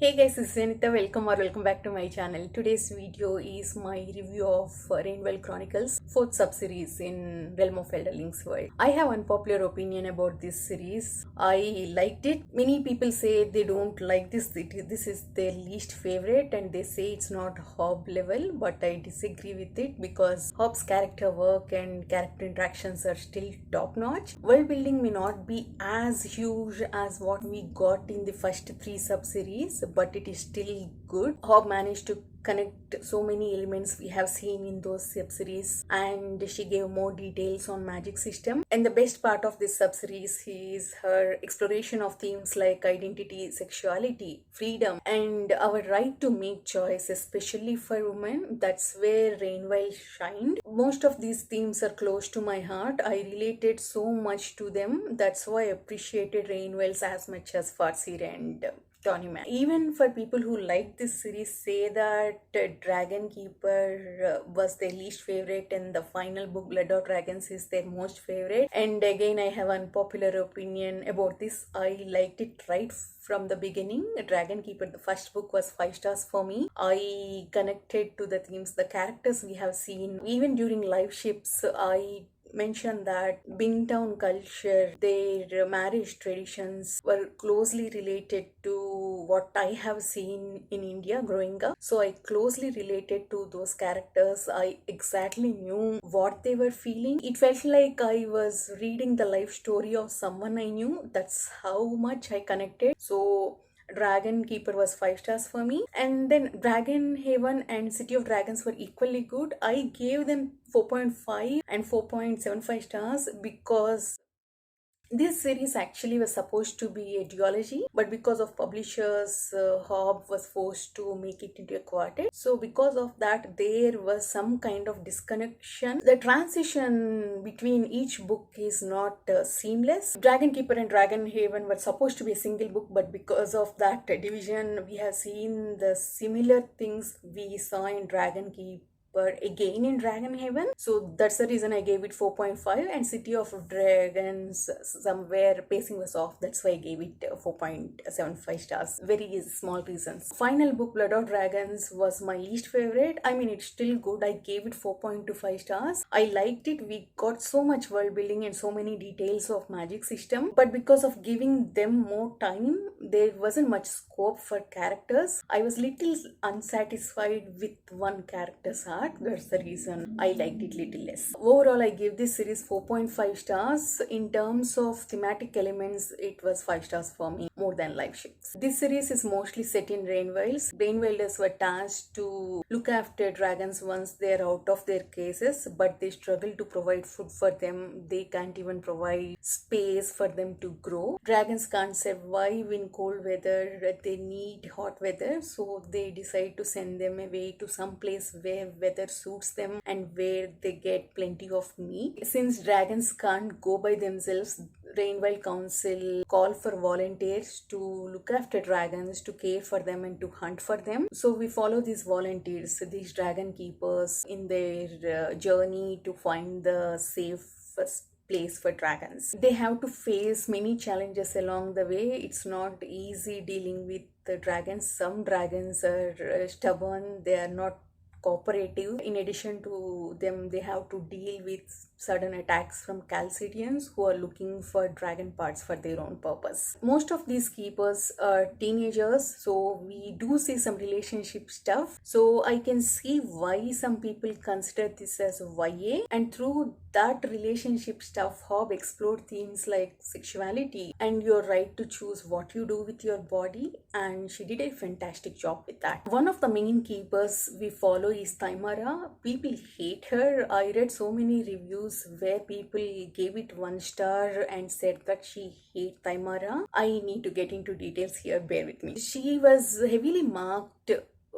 Hey guys, this is Anita. Welcome back to my channel. Today's video is my review of Rain Wild Chronicles, fourth sub-series in Realm of Elderlings world. I have unpopular opinion about this series. I liked it. Many people say they don't like this. This is their least favorite and they say it's not Hob level, but I disagree with it because Hob's character work and character interactions are still top notch. World building may not be as huge as what we got in the first three sub-series, but it is still good. Hob managed to connect so many elements we have seen in those sub-series, and she gave more details on magic system. And the best part of this sub-series is her exploration of themes like identity, sexuality, freedom, and our right to make choice, especially for women. That's where Rain Wild shined. Most of these themes are close to my heart. I related so much to them. That's why I appreciated Rain Wilds as much as Farseer and Tony Man. Even for people who like this series, say that Dragon Keeper was their least favorite, and the final book, Blood of Dragons, is their most favorite. And again, I have unpopular opinion about this. I liked it right from the beginning. Dragon Keeper, the first book, was 5 stars for me. I connected to the themes, the characters we have seen. Even during live ships, I mentioned that Bingtown culture, their marriage traditions were closely related to what I have seen in India growing up. So I closely related to those characters. I exactly knew what they were feeling. It felt like I was reading the life story of someone I knew. That's how much I connected. So Dragon Keeper was 5 stars for me, and then Dragon Haven and City of Dragons were equally good. I gave them 4.5 and 4.75 stars because this series actually was supposed to be a duology, but because of publishers, Hob was forced to make it into a quartet. So because of that, there was some kind of disconnection. The transition between each book is not seamless. Dragon Keeper and Dragon Haven were supposed to be a single book, but because of that division, we have seen the similar things we saw in Dragon Keeper again in Dragon Haven. So that's the reason I gave it 4.5, and City of Dragons, somewhere pacing was off. That's why I gave it 4.75 stars. Very small reasons. Final book, Blood of Dragons, was my least favorite. I mean, it's still good. I gave it 4.25 stars. I liked it. We got so much world building and so many details of magic system, but because of giving them more time, there wasn't much scope for characters. I was little unsatisfied with one character's arc. That's the reason I liked it little less. Overall, I give this series 4.5 stars. In terms of thematic elements, it was 5 stars for me, more than live ships. This series is mostly set in Rain Wilds. Rain Wilders were tasked to look after dragons once they're out of their cases, but they struggle to provide food for them. They can't even provide space for them to grow. Dragons can't survive in cold weather. They need hot weather, so they decide to send them away to some place where weather suits them and where they get plenty of meat. Since dragons can't go by themselves, Rain Wild Council call for volunteers to look after dragons, to care for them and to hunt for them. So we follow these volunteers, these dragon keepers, in their journey to find the safest place for dragons. They have to face many challenges along the way. It's not easy dealing with the dragons. Some dragons are stubborn, they are not cooperative. In addition to them, they have to deal with sudden attacks from Chalcidians who are looking for dragon parts for their own purpose. Most of these keepers are teenagers, so we do see some relationship stuff. So I can see why some people consider this as YA, and through that relationship stuff, Hob explored themes like sexuality and your right to choose what you do with your body, and she did a fantastic job with that. One of the main keepers we follow is Thymara. People hate her. I read so many reviews where people gave it 1 star and said that she hate Thymara. I need to get into details here, bear with me. She was heavily marked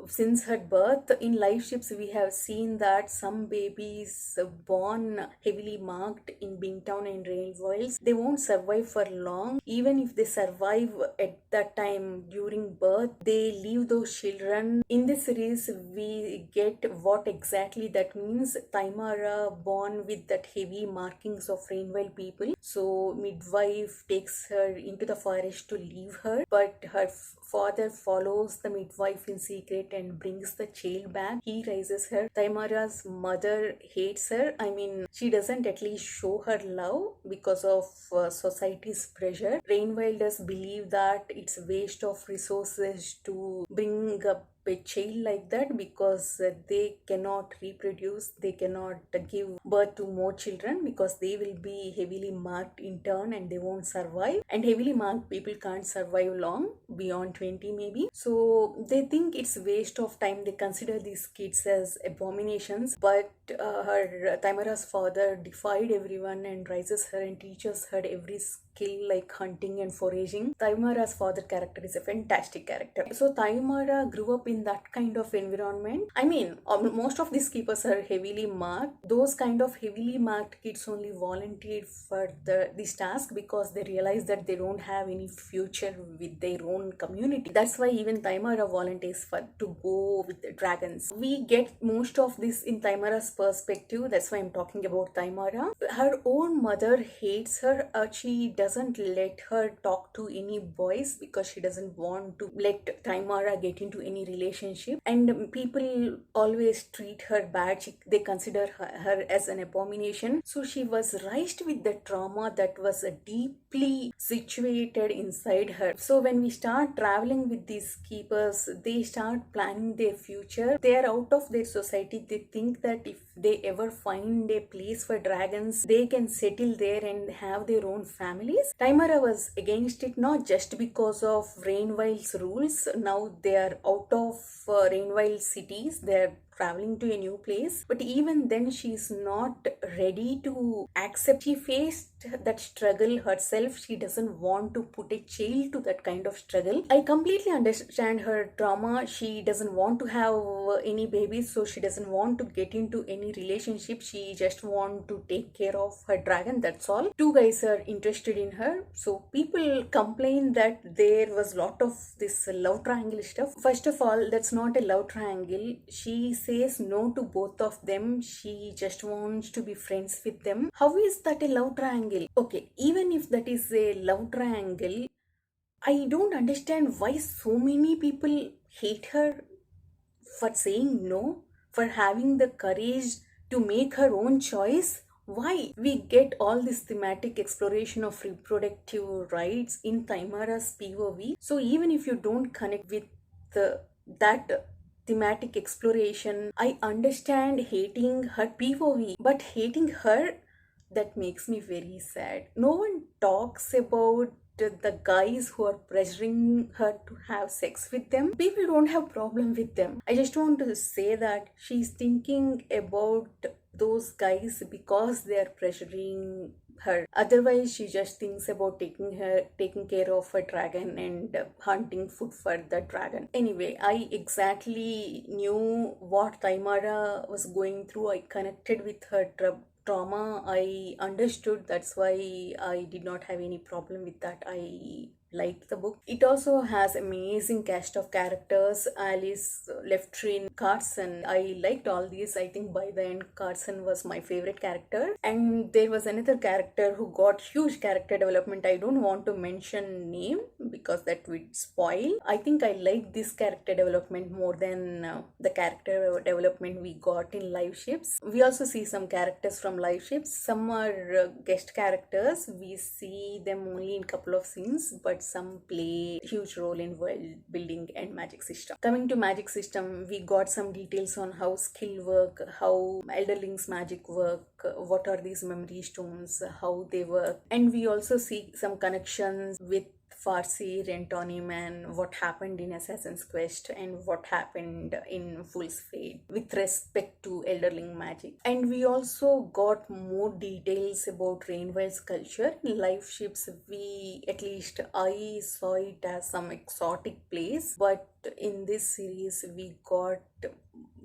since her birth. In live ships, we have seen that some babies born heavily marked in Bingtown and Rain Wilds, they won't survive for long. Even if they survive at that time during birth, they leave those children. In this series, we get what exactly that means. Taimara born with that heavy markings of Rain Wild people, so midwife takes her into the forest to leave her, but her father follows the midwife in secret and brings the child back. He raises her. Taimara's mother hates her. I mean, she doesn't at least show her love because of society's pressure. Rainwilders believe that it's waste of resources to bring up a child like that, because they cannot reproduce, they cannot give birth to more children, because they will be heavily marked in turn and they won't survive, and heavily marked people can't survive long, beyond 20 maybe. So they think it's waste of time. They consider these kids as abominations, but her Taimara's father defied everyone and raises her and teaches her every skill like hunting and foraging. Taimara's father character is a fantastic character. So Taimara grew up in that kind of environment. I mean, most of these keepers are heavily marked. Those kind of heavily marked kids only volunteered for this task because they realize that they don't have any future with their own community. That's why even Taimara volunteers for to go with the dragons. We get most of this in Taimara's perspective. That's why I'm talking about Taimara. Her own mother hates her. She doesn't let her talk to any boys because she doesn't want to let Taimara get into any relationship, and people always treat her bad. They consider her as an abomination. So she was raised with the trauma that was deeply situated inside her. So when we start traveling with these keepers, they start planning their future. They are out of their society. They think that if they ever find a place for dragons, they can settle there and have their own families. Taimara was against it, not just because of Rainwild's rules. Now they are out of Rainwild cities. They are traveling to a new place, but even then she's not ready to accept. She faced that struggle herself. She doesn't want to put a child to that kind of struggle. I completely understand her trauma. She doesn't want to have any babies, so she doesn't want to get into any relationship. She just want to take care of her dragon, that's all. Two guys are interested in her, so people complain that there was lot of this love triangle stuff. First of all, that's not a love triangle. She says no to both of them. She just wants to be friends with them. How is that a love triangle? Okay, even if that is a love triangle, I don't understand why so many people hate her for saying no, for having the courage to make her own choice. Why? We get all this thematic exploration of reproductive rights in Taimara's POV. So even if you don't connect with that thematic exploration, I understand hating her POV, but hating her, that makes me very sad. No one talks about the guys who are pressuring her to have sex with them. People don't have problem with them. I just want to say that she's thinking about those guys because they are pressuring her. Otherwise, she just thinks about taking care of her dragon and hunting food for the dragon. Anyway, I exactly knew what Taimara was going through. I connected with her trauma. I understood. That's why I did not have any problem with that. I liked the book. It also has amazing cast of characters. Alice, Leftrin, Carson. I liked all these. I think by the end Carson was my favorite character, and there was another character who got huge character development. I don't want to mention name because that would spoil. I think I like this character development more than the character development we got in live ships. We also see some characters from live ships. Some are guest characters. We see them only in couple of scenes, but some play huge role in world building and magic system. Coming to magic system, we got some details on how skill work, how Elderlings magic work, what are these memory stones, how they work, and we also see some connections with Farsi, Rentonim, and what happened in Assassin's Quest and what happened in Fool's Fate with respect to Elderling magic. And we also got more details about Rain Wild's culture. In Life Ships, at least I saw it as some exotic place, but in this series we got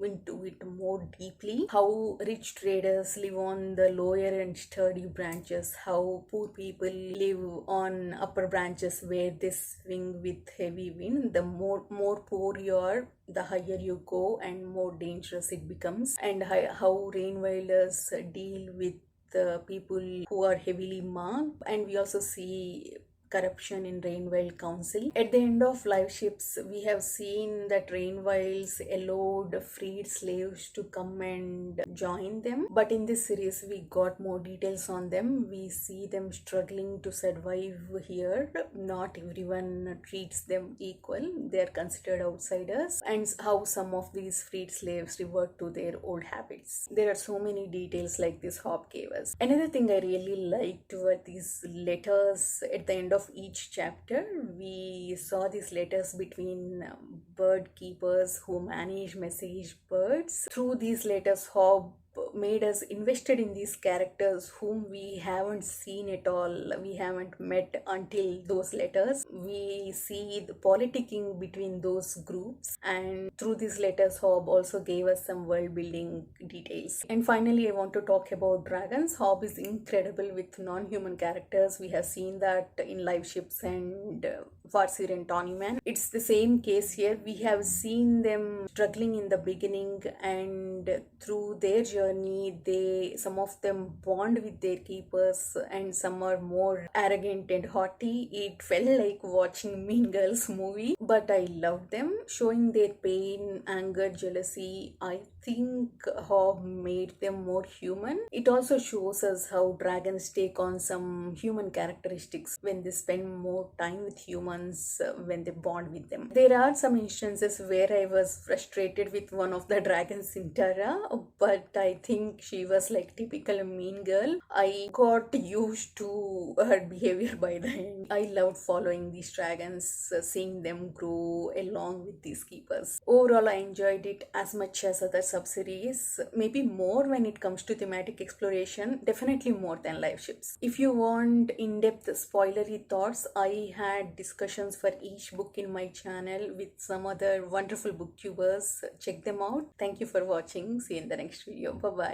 into it more deeply. How rich traders live on the lower and sturdy branches, how poor people live on upper branches where they swing with heavy wind. The more poor you are, the higher you go and more dangerous it becomes. And how rainwilders deal with the people who are heavily marked. And we also see corruption in Rainwild Council. At the end of Live Ships, we have seen that Rainwilds allowed freed slaves to come and join them. But in this series, we got more details on them. We see them struggling to survive here. Not everyone treats them equal. They are considered outsiders. And how some of these freed slaves revert to their old habits. There are so many details like this Hob gave us. Another thing I really liked were these letters at the end of each chapter. We saw these letters between bird keepers who manage message birds. Through these letters, Hob made us invested in these characters whom we haven't seen at all, we haven't met until those letters. We see the politicking between those groups, and through these letters Hob also gave us some world building details. And finally, I want to talk about dragons. Hob is incredible with non-human characters. We have seen that in Live Ships and Farsi and Tawny Man. It's the same case here. We have seen them struggling in the beginning, and through their journey, some of them bond with their keepers, and some are more arrogant and haughty. It felt like watching Mean Girls movie, but I loved them, showing their pain, anger, jealousy. I think Hob made them more human. It also shows us how dragons take on some human characteristics when they spend more time with humans, when they bond with them. There are some instances where I was frustrated with one of the dragons in Terra, but I think she was like typical mean girl. I got used to her behavior by the end. I loved following these dragons, seeing them grow along with these keepers. Overall, I enjoyed it as much as other sub-series, maybe more when it comes to thematic exploration, definitely more than Live Ships. If you want in-depth spoilery thoughts, I had discussions for each book in my channel with some other wonderful booktubers. Check them out. Thank you for watching. See you in the next video. Bye bye.